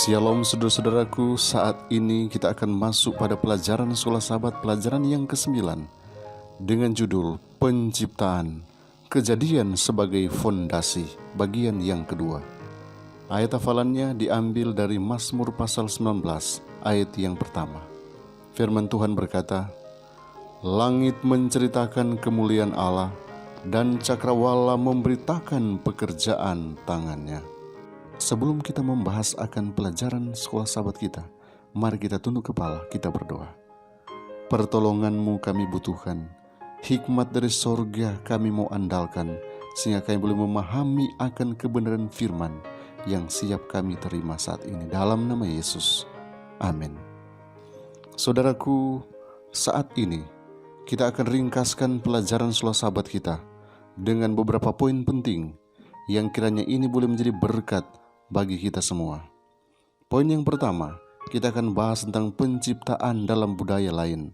Shalom saudara-saudaraku, saat ini kita akan masuk pada pelajaran Sekolah Sahabat pelajaran yang ke-9 dengan judul Penciptaan, Kejadian sebagai Fondasi, bagian yang kedua. Ayat hafalannya diambil dari Mazmur pasal 19 ayat yang pertama. Firman Tuhan berkata, "Langit menceritakan kemuliaan Allah dan cakrawala memberitakan pekerjaan tangannya." Sebelum kita membahas akan pelajaran Sekolah Sahabat kita, mari kita tunduk kepala, kita berdoa. Pertolongan-Mu kami butuhkan, hikmat dari sorga kami mau andalkan, sehingga kami boleh memahami akan kebenaran firman yang siap kami terima saat ini. Dalam nama Yesus, amin. Saudaraku, saat ini kita akan ringkaskan pelajaran Sekolah Sahabat kita dengan beberapa poin penting yang kiranya ini boleh menjadi berkat bagi kita semua. Poin yang pertama, kita akan bahas tentang penciptaan dalam budaya lain.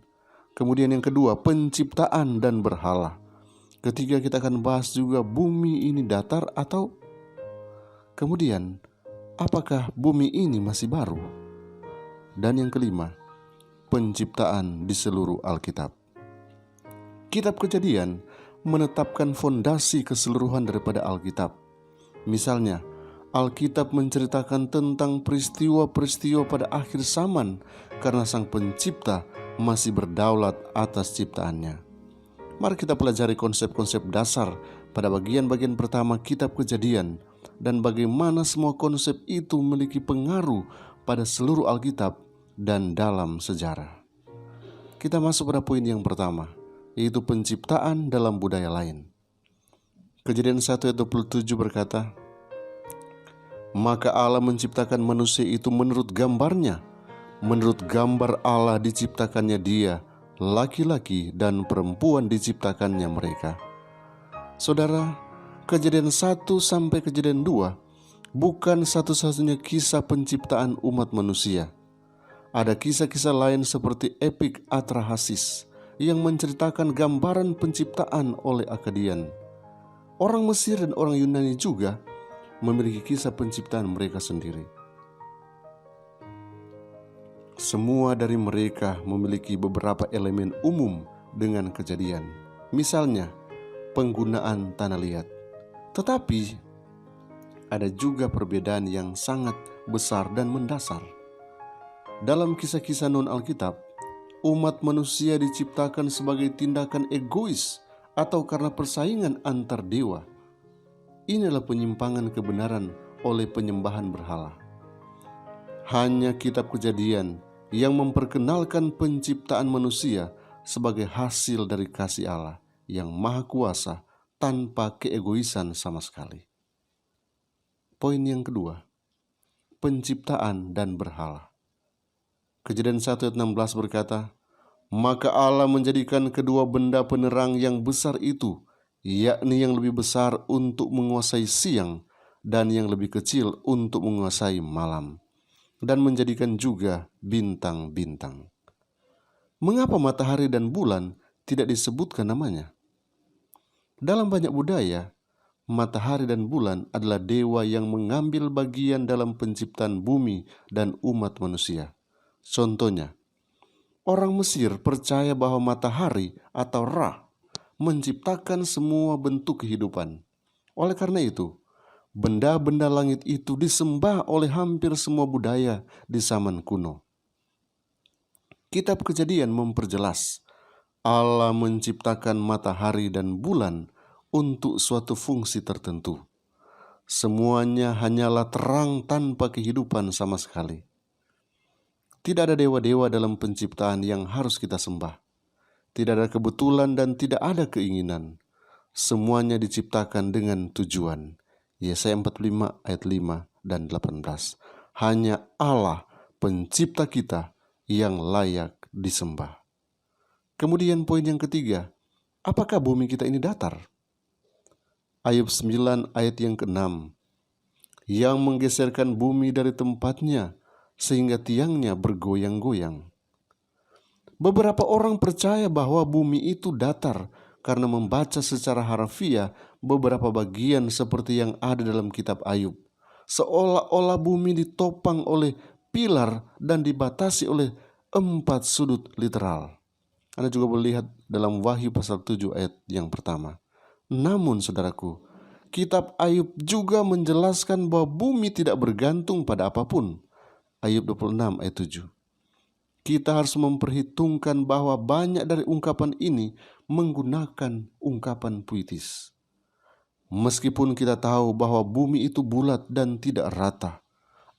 Kemudian yang kedua, penciptaan dan berhala. Ketiga, kita akan bahas juga bumi ini datar atau kemudian apakah bumi ini masih baru? Dan yang kelima, penciptaan di seluruh Alkitab. Kitab Kejadian menetapkan fondasi keseluruhan daripada Alkitab. Misalnya, Alkitab menceritakan tentang peristiwa-peristiwa pada akhir zaman karena Sang Pencipta masih berdaulat atas ciptaannya. Mari kita pelajari konsep-konsep dasar pada bagian-bagian pertama Kitab Kejadian dan bagaimana semua konsep itu memiliki pengaruh pada seluruh Alkitab dan dalam sejarah. Kita masuk pada poin yang pertama, yaitu penciptaan dalam budaya lain. Kejadian 1 ayat 27 berkata, "Maka Allah menciptakan manusia itu menurut gambarnya. Menurut gambar Allah diciptakannya dia, laki-laki dan perempuan diciptakannya mereka." Saudara, Kejadian 1 sampai Kejadian 2 bukan satu-satunya kisah penciptaan umat manusia. Ada kisah-kisah lain seperti epik Atrahasis yang menceritakan gambaran penciptaan oleh Akadian. Orang Mesir dan orang Yunani juga memiliki kisah penciptaan mereka sendiri. Semua dari mereka memiliki beberapa elemen umum dengan Kejadian. Misalnya, penggunaan tanah liat. Tetapi, ada juga perbedaan yang sangat besar dan mendasar. Dalam kisah-kisah non-Alkitab, umat manusia diciptakan sebagai tindakan egois atau karena persaingan antar dewa. Inilah penyimpangan kebenaran oleh penyembahan berhala. Hanya Kitab Kejadian yang memperkenalkan penciptaan manusia sebagai hasil dari kasih Allah yang maha kuasa tanpa keegoisan sama sekali. Poin yang kedua, penciptaan dan berhala. Kejadian 1 ayat 16 berkata, "Maka Allah menjadikan kedua benda penerang yang besar itu, yakni yang lebih besar untuk menguasai siang dan yang lebih kecil untuk menguasai malam, dan menjadikan juga bintang-bintang." Mengapa matahari dan bulan tidak disebutkan namanya? Dalam banyak budaya, matahari dan bulan adalah dewa yang mengambil bagian dalam penciptaan bumi dan umat manusia. Contohnya, orang Mesir percaya bahwa matahari atau Ra menciptakan semua bentuk kehidupan. Oleh karena itu, benda-benda langit itu disembah oleh hampir semua budaya di zaman kuno. Kitab Kejadian memperjelas Allah menciptakan matahari dan bulan untuk suatu fungsi tertentu. Semuanya hanyalah terang tanpa kehidupan sama sekali. Tidak ada dewa-dewa dalam penciptaan yang harus kita sembah. Tidak ada kebetulan dan tidak ada keinginan. Semuanya diciptakan dengan tujuan. Yesaya 45 ayat 5 dan 18. Hanya Allah pencipta kita yang layak disembah. Kemudian poin yang ketiga, apakah bumi kita ini datar? Ayub 9 ayat yang ke-6. "Yang menggeserkan bumi dari tempatnya sehingga tiangnya bergoyang-goyang." Beberapa orang percaya bahwa bumi itu datar karena membaca secara harfiah beberapa bagian seperti yang ada dalam kitab Ayub. seolah-olah bumi ditopang oleh pilar dan dibatasi oleh 4 sudut literal. Anda juga boleh lihat dalam Wahyu pasal 7 ayat yang pertama. Namun saudaraku, kitab Ayub juga menjelaskan bahwa bumi tidak bergantung pada apapun. Ayub 26 ayat 7. Kita harus memperhitungkan bahwa banyak dari ungkapan ini menggunakan ungkapan puitis. Meskipun kita tahu bahwa bumi itu bulat dan tidak rata,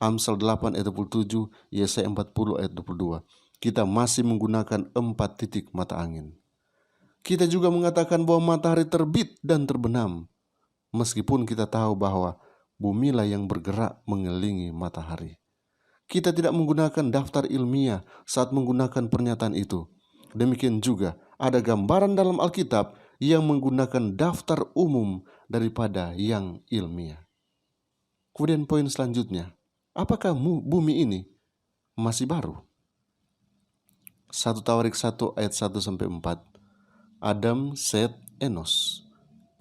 Amsal 8 ayat 27, Yesaya 40 ayat 22, kita masih menggunakan 4 titik mata angin. Kita juga mengatakan bahwa matahari terbit dan terbenam, meskipun kita tahu bahwa bumilah yang bergerak mengelilingi matahari. Kita tidak menggunakan daftar ilmiah saat menggunakan pernyataan itu. Demikian juga ada gambaran dalam Alkitab yang menggunakan daftar umum daripada yang ilmiah. Kemudian poin selanjutnya, apakah bumi ini masih baru? 1 Tawarik 1 ayat 1-4. Adam, Set, Enos,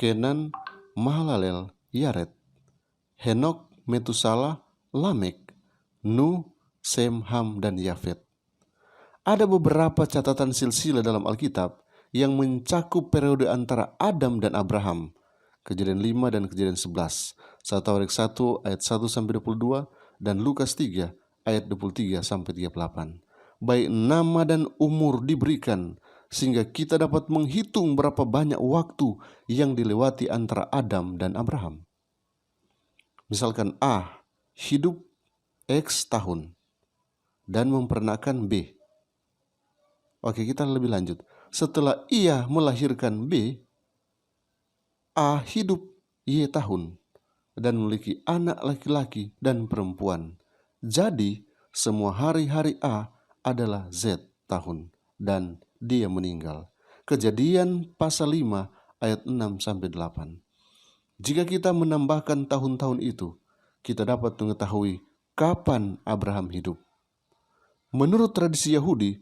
Kenan, Mahalalel, Yared, Henok, Metusala, Lamek, Nuh, Sem, Ham, dan Yafet. Ada beberapa catatan silsilah dalam Alkitab yang mencakup periode antara Adam dan Abraham, Kejadian 5 dan Kejadian 11, 1 Tawarik 1 ayat 1-22, dan Lukas 3 ayat 23-38. Baik nama dan umur diberikan sehingga kita dapat menghitung berapa banyak waktu yang dilewati antara Adam dan Abraham. Misalkan A hidup X tahun dan memperanakan B. Oke, kita lebih lanjut. Setelah ia melahirkan B, A hidup Y tahun dan memiliki anak laki-laki dan perempuan. Jadi semua hari-hari A adalah Z tahun dan dia meninggal. Kejadian pasal 5 ayat 6-8. Jika kita menambahkan tahun-tahun itu, kita dapat mengetahui kapan Abraham hidup. Menurut tradisi Yahudi,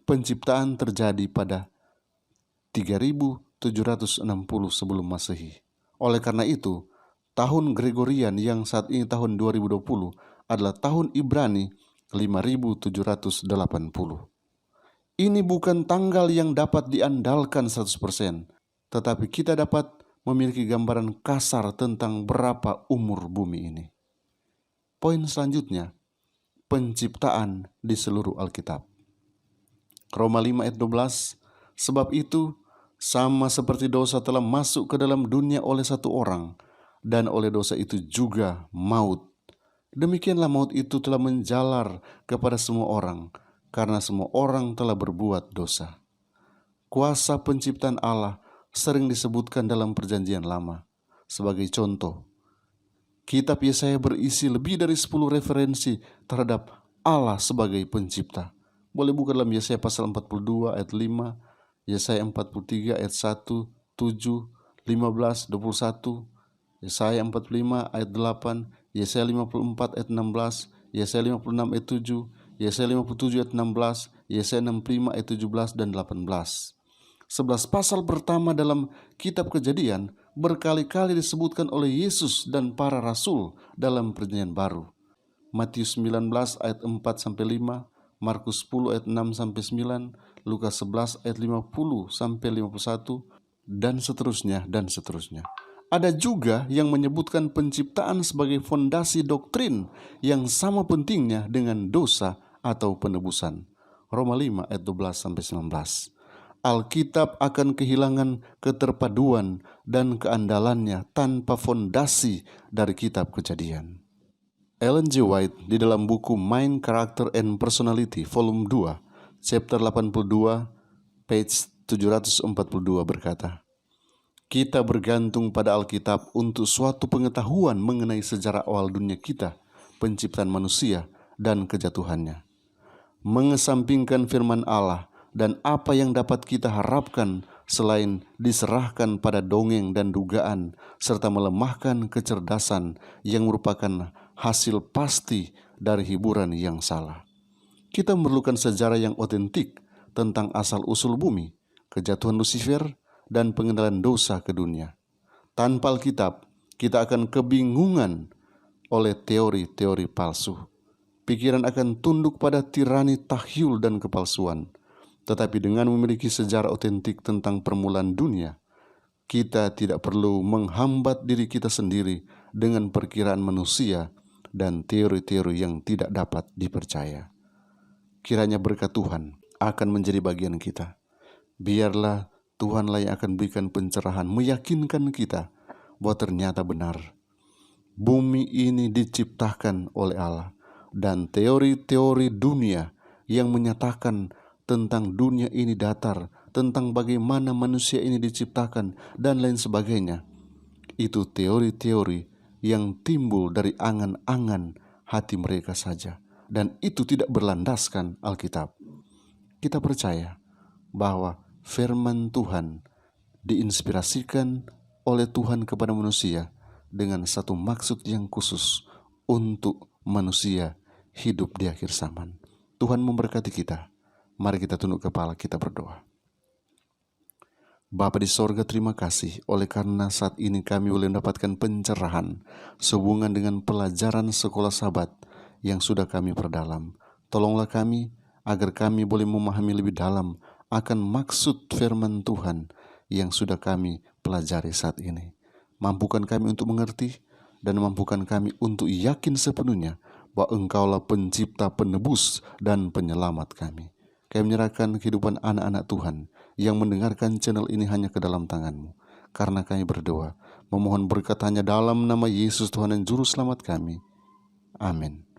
penciptaan terjadi pada 3760 sebelum Masehi. Oleh karena itu, tahun Gregorian yang saat ini tahun 2020 adalah tahun Ibrani 5780. Ini bukan tanggal yang dapat diandalkan 100%, tetapi kita dapat memiliki gambaran kasar tentang berapa umur bumi ini. Poin selanjutnya, penciptaan di seluruh Alkitab. Roma 5 ayat 12, sebab itu sama seperti dosa telah masuk ke dalam dunia oleh satu orang, dan oleh dosa itu juga maut. Demikianlah maut itu telah menjalar kepada semua orang, karena semua orang telah berbuat dosa. Kuasa penciptaan Allah sering disebutkan dalam Perjanjian Lama. Sebagai contoh, kitab Yesaya berisi lebih dari 10 referensi terhadap Allah sebagai pencipta. Boleh buka dalam Yesaya pasal 42 ayat 5, Yesaya 43 ayat 1, 7, 15, 21, Yesaya 45 ayat 8, Yesaya 54 ayat 16, Yesaya 56 ayat 7, Yesaya 57 ayat 16, Yesaya 65 ayat 17 dan 18. 11 pasal pertama dalam kitab Kejadian berkali-kali disebutkan oleh Yesus dan para rasul dalam Perjanjian Baru. Matius 19 ayat 4-5, Markus 10 ayat 6-9, Lukas 11 ayat 50-51, dan seterusnya dan seterusnya. Ada juga yang menyebutkan penciptaan sebagai fondasi doktrin yang sama pentingnya dengan dosa atau penebusan. Roma 5 ayat 12-19. Alkitab akan kehilangan keterpaduan dan keandalannya tanpa fondasi dari kitab Kejadian. Ellen G. White di dalam buku Mind, Character and Personality volume 2, chapter 82, page 742 berkata, kita bergantung pada Alkitab untuk suatu pengetahuan mengenai sejarah awal dunia kita, penciptaan manusia, dan kejatuhannya. Mengesampingkan firman Allah dan apa yang dapat kita harapkan selain diserahkan pada dongeng dan dugaan, serta melemahkan kecerdasan yang merupakan hasil pasti dari hiburan yang salah. Kita memerlukan sejarah yang otentik tentang asal-usul bumi, kejatuhan Lucifer, dan pengendalian dosa ke dunia. Tanpa Alkitab, kita akan kebingungan oleh teori-teori palsu. Pikiran akan tunduk pada tirani tahyul dan kepalsuan. Tetapi dengan memiliki sejarah otentik tentang permulaan dunia, kita tidak perlu menghambat diri kita sendiri dengan perkiraan manusia dan teori-teori yang tidak dapat dipercaya. Kiranya berkat Tuhan akan menjadi bagian kita. Biarlah Tuhanlah yang akan berikan pencerahan, meyakinkan kita bahwa ternyata benar. Bumi ini diciptakan oleh Allah, dan teori-teori dunia yang menyatakan tentang dunia ini datar, tentang bagaimana manusia ini diciptakan, dan lain sebagainya. Itu teori-teori yang timbul dari angan-angan hati mereka saja. Dan itu tidak berlandaskan Alkitab. Kita percaya bahwa firman Tuhan diinspirasikan oleh Tuhan kepada manusia dengan satu maksud yang khusus untuk manusia hidup di akhir zaman. Tuhan memberkati kita. Mari kita tunduk kepala, kita berdoa. Bapa di sorga, terima kasih oleh karena saat ini kami boleh mendapatkan pencerahan sehubungan dengan pelajaran sekolah Sabat yang sudah kami perdalam. Tolonglah kami agar kami boleh memahami lebih dalam akan maksud firman Tuhan yang sudah kami pelajari saat ini. Mampukan kami untuk mengerti dan mampukan kami untuk yakin sepenuhnya bahwa Engkaulah pencipta, penebus, dan penyelamat kami. Kami menyerahkan kehidupan anak-anak Tuhan yang mendengarkan channel ini hanya ke dalam tangan-Mu. Karena kami berdoa, memohon berkat hanya dalam nama Yesus Tuhan dan Juru Selamat kami. Amin.